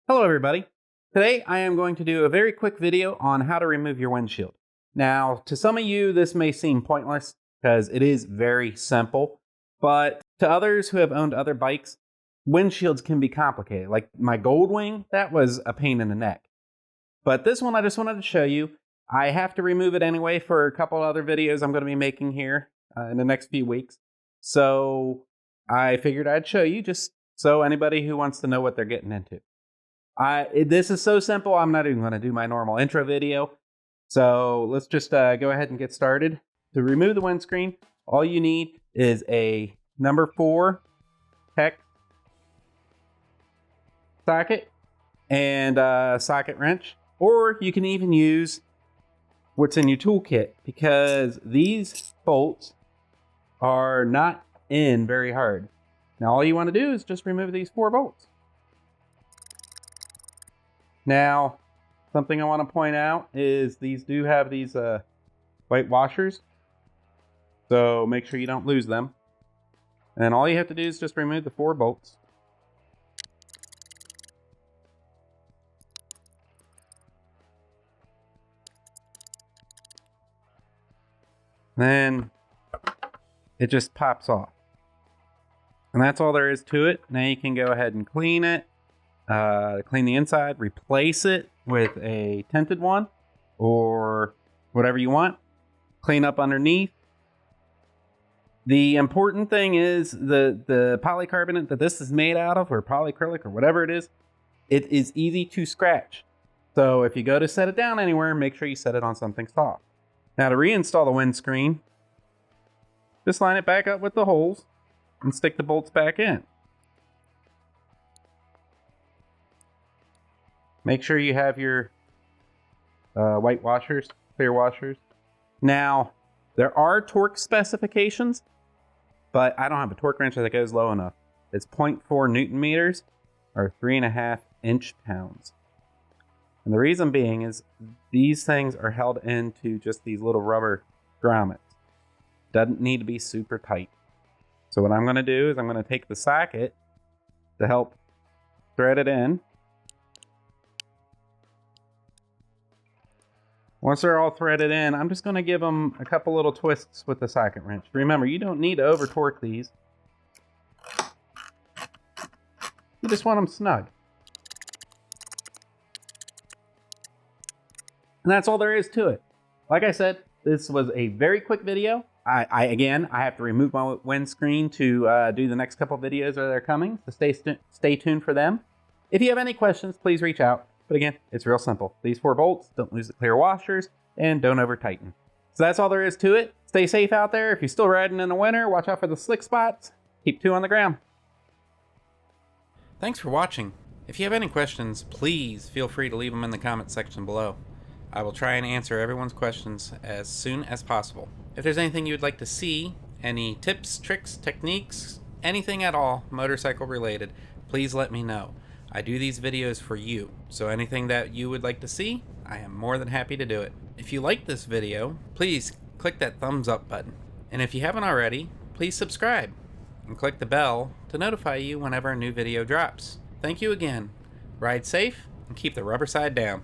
Hello everybody. Today I am going to do a very quick video on how to remove your windshield. Now, to some of you this may seem pointless because it is very simple, but to others who have owned other bikes, windshields can be complicated. Like my Goldwing, that was a pain in the neck. But this one I just wanted to show you. I have to remove it anyway for a couple other videos I'm going to be making here in the next few weeks. So I figured I'd show you just so anybody who wants to know what they're getting into. This is so simple, I'm not even going to do my normal intro video. So let's just go ahead and get started. To remove the windscreen, all you need is a number 4 hex socket and a socket wrench. Or you can even use what's in your toolkit, because these bolts are not in very hard. Now all you want to do is just remove these 4 bolts. Now, something I want to point out is these do have these white washers, so make sure you don't lose them. And all you have to do is just remove the 4 bolts. Then it just pops off. And that's all there is to it. Now you can go ahead and clean it. Clean the inside, replace it with a tinted one or whatever you want. Clean up underneath. The important thing is the polycarbonate that this is made out of, or polyacrylic or whatever it is easy to scratch. So if you go to set it down anywhere, make sure you set it on something soft. Now to reinstall the windscreen, just line it back up with the holes and stick the bolts back in. Make sure you have your white washers, clear washers. Now, there are torque specifications, but I don't have a torque wrench that goes low enough. It's 0.4 Newton meters, or 3.5 inch-pounds. And the reason being is these things are held into just these little rubber grommets. Doesn't need to be super tight. So what I'm going to do is I'm going to take the socket to help thread it in. Once they're all threaded in, I'm just going to give them a couple little twists with the socket wrench. Remember, you don't need to over torque these. You just want them snug. And that's all there is to it. Like I said, this was a very quick video. Again, I have to remove my windscreen to do the next couple videos that are coming. So stay tuned for them. If you have any questions, please reach out. But again, it's real simple. These 4 bolts, don't lose the clear washers, and don't over tighten. So that's all there is to it. Stay safe out there. If you're still riding in the winter, watch out for the slick spots. Keep 2 on the ground. Thanks for watching. If you have any questions, please feel free to leave them in the comment section below. I will try and answer everyone's questions as soon as possible. If there's anything you'd like to see, any tips, tricks, techniques, anything at all motorcycle related, please let me know. I do these videos for you, so anything that you would like to see, I am more than happy to do it. If you like this video, please click that thumbs up button. And if you haven't already, please subscribe and click the bell to notify you whenever a new video drops. Thank you again. Ride safe and keep the rubber side down.